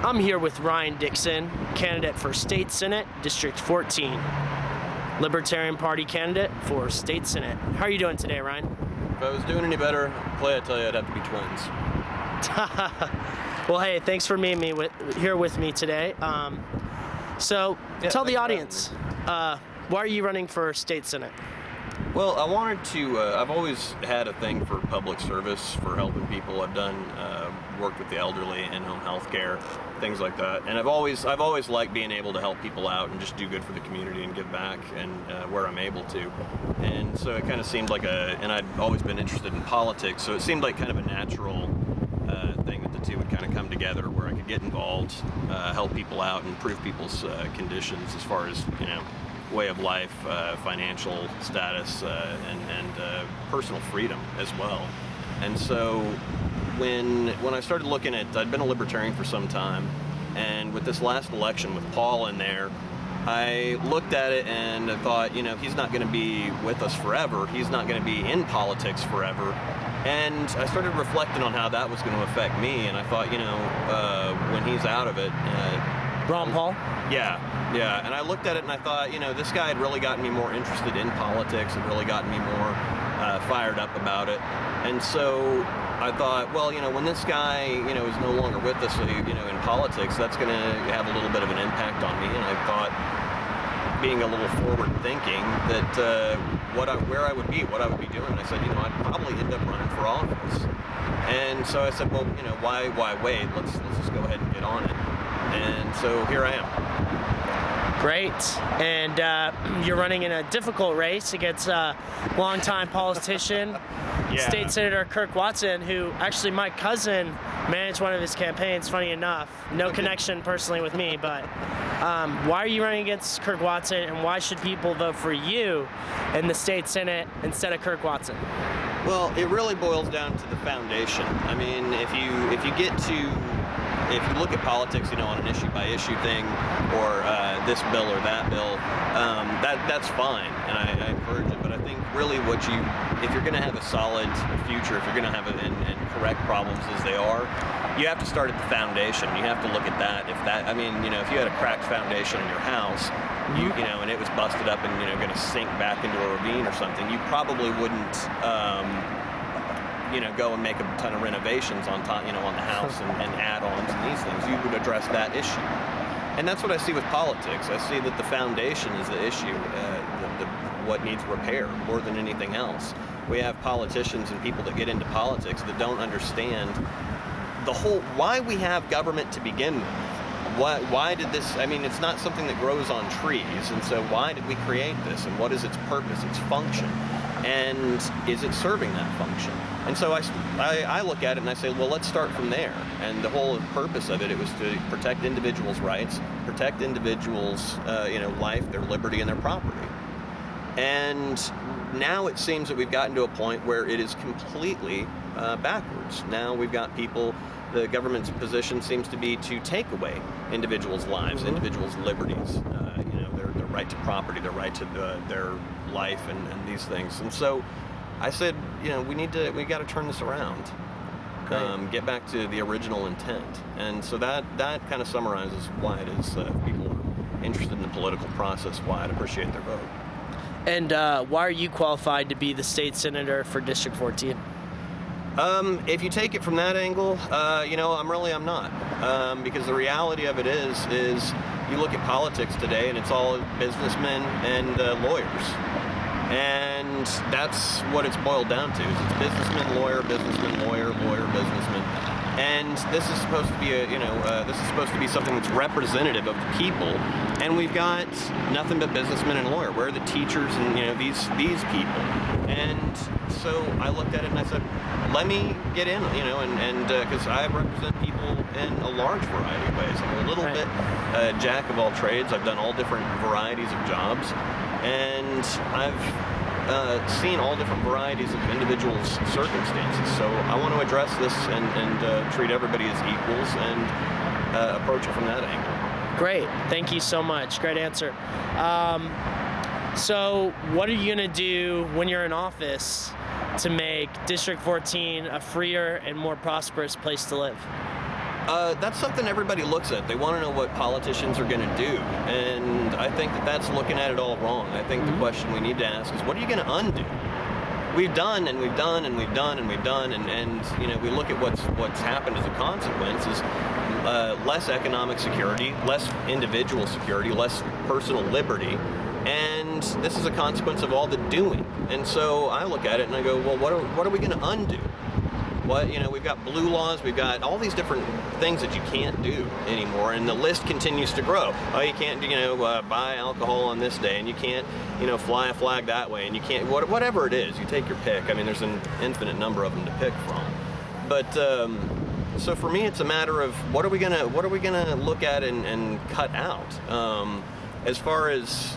I'm here with Ryan Dixon, candidate for State Senate, District 14. Libertarian Party candidate for State Senate. How are you doing today, Ryan? If I was doing any better, Clay, I'd tell you I'd have to be twins. Well, hey, thanks for meeting me here with me today. Tell the audience, why are you running for State Senate? Well, I wanted to, I've always had a thing for public service, for helping people. I've done, worked with the elderly, in-home health care, things like that. And I've always liked being able to help people out and just do good for the community and give back and where I'm able to. And so it kind of seemed like and I'd always been interested in politics, so it seemed like kind of a natural thing that the two would kind of come together, where I could get involved, help people out, and improve people's conditions as far as, way of life, financial status, and personal freedom as well. And so when I started looking at, I'd been a Libertarian for some time, and with this last election with Paul in there, I looked at it and I thought, he's not going to be with us forever. He's not going to be in politics forever. And I started reflecting on how that was going to affect me, and I thought, when he's out of it, Ron Paul? Yeah. And I looked at it and I thought, this guy had really gotten me more interested in politics, had really gotten me more fired up about it. And so I thought, well, when this guy, is no longer with us, in politics, that's going to have a little bit of an impact on me. And I thought, being a little forward thinking, that where I would be, what I would be doing. And I said, I'd probably end up running for office. And so I said, well, why wait? Let's just go ahead and get on it. And so here I am. Great. And you're running in a difficult race against a longtime politician, State Senator Kirk Watson, who actually my cousin managed one of his campaigns, funny enough. No connection personally with me, but why are you running against Kirk Watson, and why should people vote for you in the State Senate instead of Kirk Watson? Well, it really boils down to the foundation. I mean, if you look at politics, on an issue-by-issue thing, or this bill or that bill, that's fine, and I encourage it. But I think really if you're going to have a solid future, if you're going to have and correct problems as they are, you have to start at the foundation. You have to look at that. If you had a cracked foundation in your house, and it was busted up and going to sink back into a ravine or something, you probably wouldn't. Go and make a ton of renovations on top, on the house and add-ons and these things. You would address that issue. And that's what I see with politics. I see that the foundation is the issue, what needs repair more than anything else. We have politicians and people that get into politics that don't understand why we have government to begin with. Why did this, it's not something that grows on trees, and so why did we create this, and what is its purpose, its function? And is it serving that function? And so I look at it and I say, well, let's start from there. And the whole purpose of it was to protect individuals' rights, protect individuals' life, their liberty, and their property. And now it seems that we've gotten to a point where it is completely backwards. Now we've got people, the government's position seems to be to take away individuals' lives, individuals' liberties, their right to property, their right to their life, and these things. And so I said, we got to turn this around, get back to the original intent. And so that kind of summarizes why it is people are interested in the political process, why I'd appreciate their vote. And why are you qualified to be the state senator for District 14? If you take it from that angle, I'm not. Because the reality of it is you look at politics today and it's all businessmen and lawyers. And that's what it's boiled down to. It's businessman, lawyer, businessman. And this is supposed to be something that's representative of the people. And we've got nothing but businessmen and lawyer. Where are the teachers and these people? And so I looked at it and I said, let me get in, and because I represent people in a large variety of ways. I'm a little bit jack of all trades. I've done all different varieties of jobs, and I've seen all different varieties of individuals' circumstances. So I want to address this and treat everybody as equals and approach it from that angle. Great. Thank you so much. Great answer. So what are you going to do when you're in office to make District 14 a freer and more prosperous place to live? That's something everybody looks at. They want to know what politicians are going to do, and I think that's looking at it all wrong. I think the question we need to ask is, what are you going to undo? We've done and we've done and we've done and we've done, and we look at what's happened as a consequence is less economic security, less individual security, less personal liberty, and this is a consequence of all the doing. And so I look at it and I go, well, what are we going to undo? We've got blue laws, we've got all these different things that you can't do anymore, and the list continues to grow. Oh, you can't, buy alcohol on this day, and you can't, fly a flag that way, and you can't, whatever it is, you take your pick. I mean, there's an infinite number of them to pick from. But so for me, it's a matter of what are we gonna look at and cut out. As far as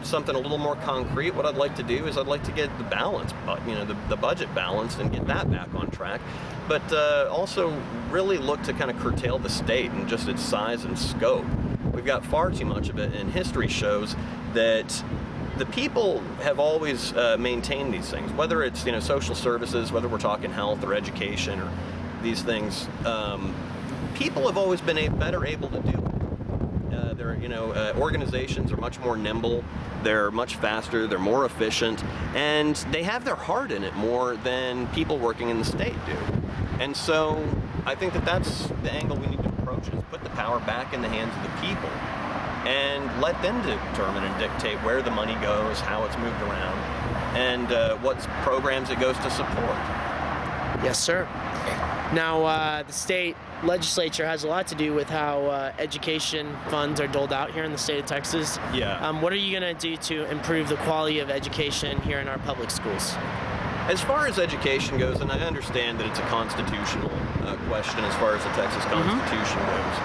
something a little more concrete, what I'd like to do is I'd like to get the balance, the budget balanced and get that back on track, but also really look to kind of curtail the state and just its size and scope. We've got far too much of it, and history shows that the people have always maintained these things, whether it's social services, whether we're talking health or education or these things. People have always been better able to do it. Organizations are much more nimble, they're much faster, they're more efficient, and they have their heart in it more than people working in the state do. And so I think that's the angle we need to approach, is put the power back in the hands of the people and let them determine and dictate where the money goes, how it's moved around, and what programs it goes to support. Yes, sir. Now, the state legislature has a lot to do with how education funds are doled out here in the state of Texas. Yeah. What are you going to do to improve the quality of education here in our public schools? As far as education goes, and I understand that it's a constitutional question as far as the Texas Constitution goes,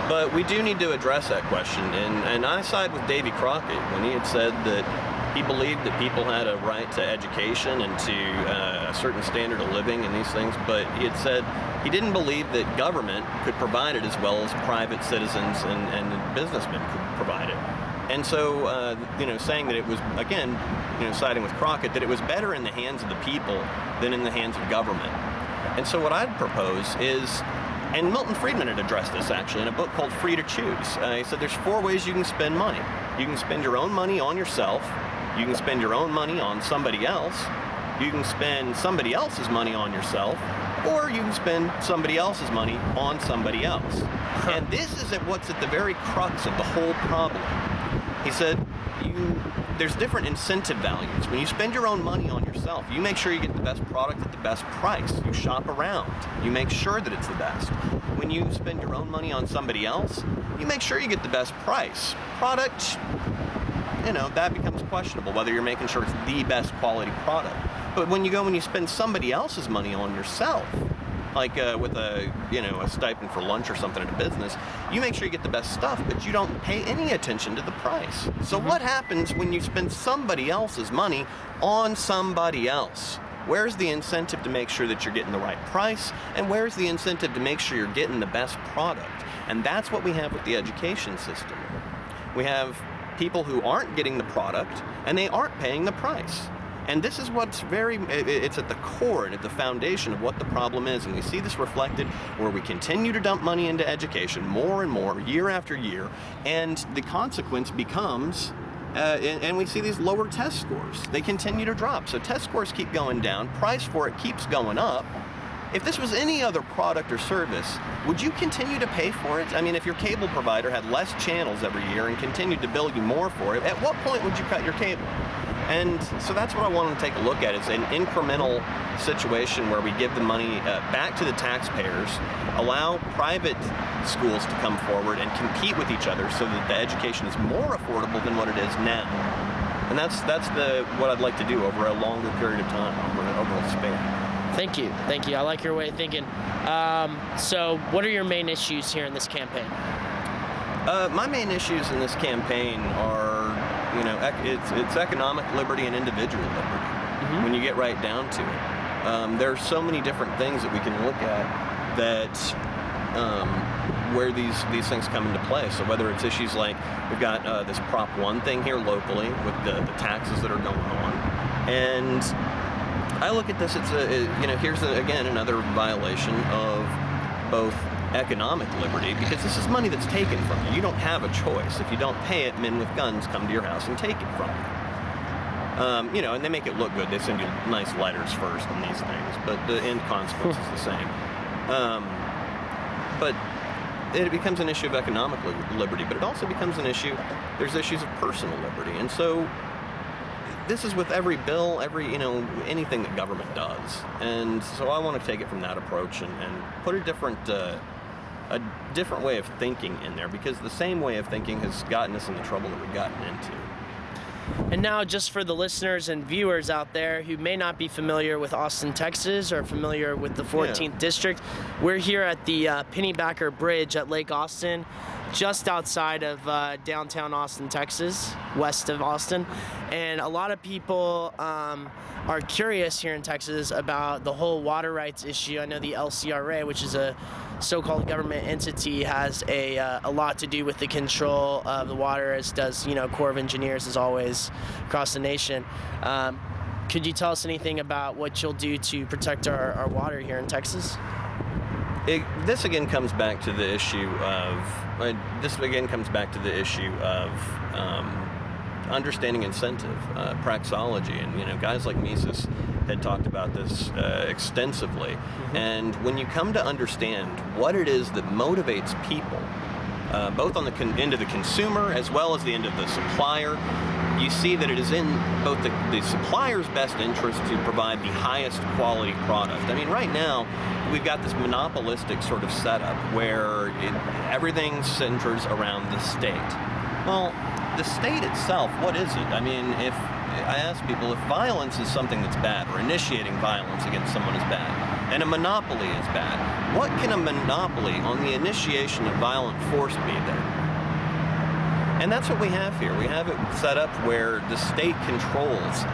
but we do need to address that question. And I side with Davy Crockett when he had said that he believed that people had a right to education and to a certain standard of living and these things, but he had said he didn't believe that government could provide it as well as private citizens and businessmen could provide it. And so, saying that it was, again, siding with Crockett, that it was better in the hands of the people than in the hands of government. And so what I'd propose is, and Milton Friedman had addressed this actually in a book called Free to Choose. He said there's 4 ways you can spend money. You can spend your own money on yourself. You can spend your own money on somebody else. You can spend somebody else's money on yourself. Or you can spend somebody else's money on somebody else. And this is what's at the very crux of the whole problem. He said, there's different incentive values. When you spend your own money on yourself, you make sure you get the best product at the best price. You shop around. You make sure that it's the best. When you spend your own money on somebody else, you make sure you get the best price. Product, that becomes questionable, whether you're making sure it's the best quality product. But when you spend somebody else's money on yourself, like with a stipend for lunch or something at a business, you make sure you get the best stuff, but you don't pay any attention to the price. So what happens when you spend somebody else's money on somebody else? Where's the incentive to make sure that you're getting the right price? And where's the incentive to make sure you're getting the best product? And that's what we have with the education system. We have people who aren't getting the product, and they aren't paying the price. And this is what's it's at the core and at the foundation of what the problem is. And we see this reflected where we continue to dump money into education more and more, year after year. And the consequence becomes, and we see these lower test scores. They continue to drop. So test scores keep going down. Price for it keeps going up. If this was any other product or service, would you continue to pay for it? I mean, if your cable provider had less channels every year and continued to bill you more for it, at what point would you cut your cable? And so that's what I want to take a look at, is an incremental situation where we give the money back to the taxpayers, allow private schools to come forward and compete with each other so that the education is more affordable than what it is now. And that's what I'd like to do over a longer period of time, over an overall span. Thank you. I like your way of thinking. So what are your main issues here in this campaign? My main issues in this campaign are, it's economic liberty and individual liberty, when you get right down to it. There are so many different things that we can look at that where these things come into play. So whether it's issues like we've got this Prop 1 thing here locally with the taxes that are going on, and I look at this, here's again another violation of both economic liberty, because this is money that's taken from you. You don't have a choice. If you don't pay it, men with guns come to your house and take it from you. You know, and they make it look good. They send you nice letters first and these things, but the end consequence is the same. But it becomes an issue of economic liberty, but it also becomes an issue, there's issues of personal liberty. And so this is with every bill, you know, anything that government does. And so I want to take it from that approach and put a different way of thinking in there, because the same way of thinking has gotten us in the trouble that we've gotten into. And now, just for the listeners and viewers out there who may not be familiar with Austin, Texas, or familiar with the 14th District, we're here at the Pennybacker Bridge at Lake Austin, just outside of downtown Austin, Texas, west of Austin. And a lot of people are curious here in Texas about the whole water rights issue. I know the LCRA, which is a so-called government entity, has a lot to do with the control of the water, as does, you know, Corps of Engineers, as always, across the nation. Could you tell us anything about what you'll do to protect our water here in Texas? This again comes back to the issue of understanding incentive, praxeology, and, you know, guys like Mises had talked about this extensively. Mm-hmm. And when you come to understand what it is that motivates people, both on the end of the consumer as well as the end of the supplier, you see that it is in both the supplier's best interest to provide the highest quality product. I mean, right now, we've got this monopolistic sort of setup where everything centers around the state. Well, the state itself, what is it? I mean, if I ask people if violence is something that's bad, or initiating violence against someone is bad, and a monopoly is bad, what can a monopoly on the initiation of violent force be then? And that's what we have here. We have it set up where the state controls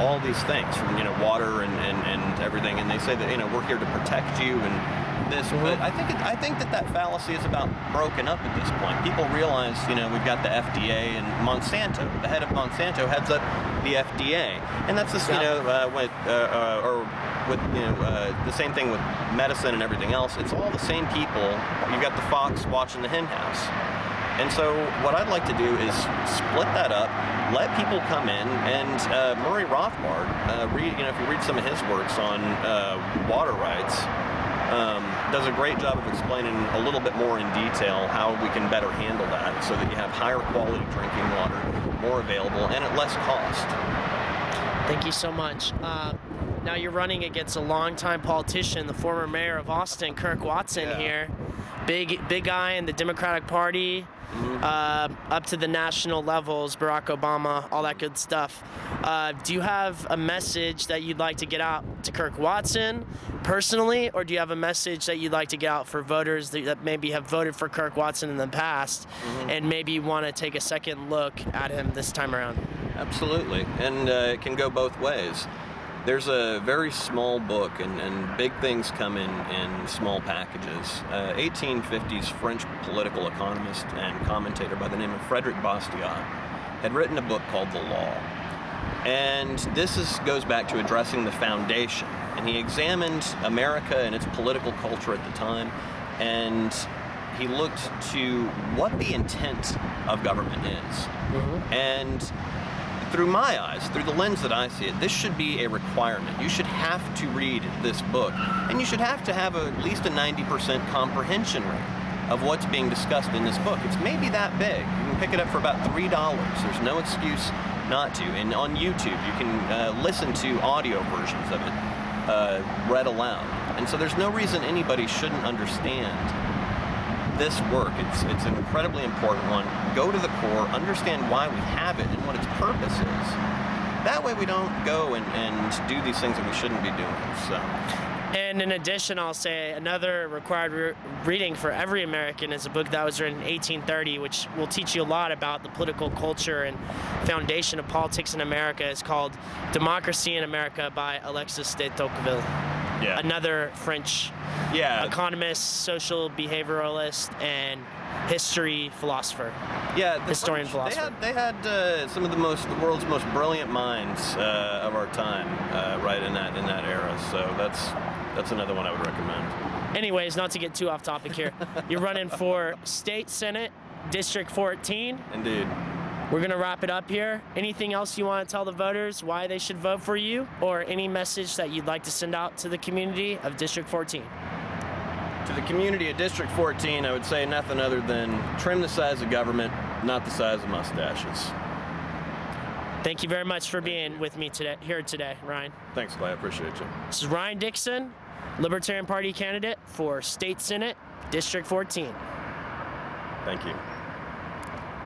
all these things, from, you know, water and everything, and they say that, you know, we're here to protect you and this, but I think that fallacy is about broken up at this point. People realize, you know, we've got the FDA and Monsanto. The head of Monsanto heads up the FDA, and that's just, you know, the same thing with medicine and everything else. It's all the same people. You've got the fox watching the hen house. And so what I'd like to do is split that up, let people come in, and Murray Rothbard, if you read some of his works on water rights, does a great job of explaining a little bit more in detail how we can better handle that so that you have higher quality drinking water, more available, and at less cost. Thank you so much. Now you're running against a longtime politician, the former mayor of Austin, Kirk Watson, here. Big guy in the Democratic Party, up to the national levels, Barack Obama, all that good stuff. Do you have a message that you'd like to get out to Kirk Watson personally, or do you have a message that you'd like to get out for voters that maybe have voted for Kirk Watson in the past and maybe want to take a second look at him this time around? Absolutely, and it can go both ways. There's a very small book, and big things come in small packages. 1850s French political economist and commentator by the name of Frederick Bastiat had written a book called The Law. And this goes back to addressing the foundation. And he examined America and its political culture at the time, and he looked to what the intent of government is. And through my eyes, through the lens that I see it, this should be a requirement. You should have to read this book, and you should have to have at least a 90% comprehension rate of what's being discussed in this book. It's maybe that big. You can pick it up for about $3. There's no excuse not to. And on YouTube, you can listen to audio versions of it read aloud. And so there's no reason anybody shouldn't understand this work. It's an incredibly important one. Go to the core, understand why we have it and what its purpose is. That way we don't go and do these things that we shouldn't be doing. So. And in addition, I'll say another required reading for every American is a book that was written in 1830, which will teach you a lot about the political culture and foundation of politics in America. It's called Democracy in America by Alexis de Tocqueville. Another French economist, social behavioralist, and history philosopher. Historian philosopher. They had some of the world's most brilliant minds of our time right in that era. So that's another one I would recommend. Anyways, not to get too off topic here, you're running for State Senate, District 14. Indeed. We're going to wrap it up here. Anything else you want to tell the voters why they should vote for you, or any message that you'd like to send out to the community of District 14? To the community of District 14, I would say nothing other than trim the size of government, not the size of mustaches. Thank you very much for being with me here today, Ryan. Thanks, Clay. I appreciate you. This is Ryan Dixon, Libertarian Party candidate for State Senate, District 14. Thank you.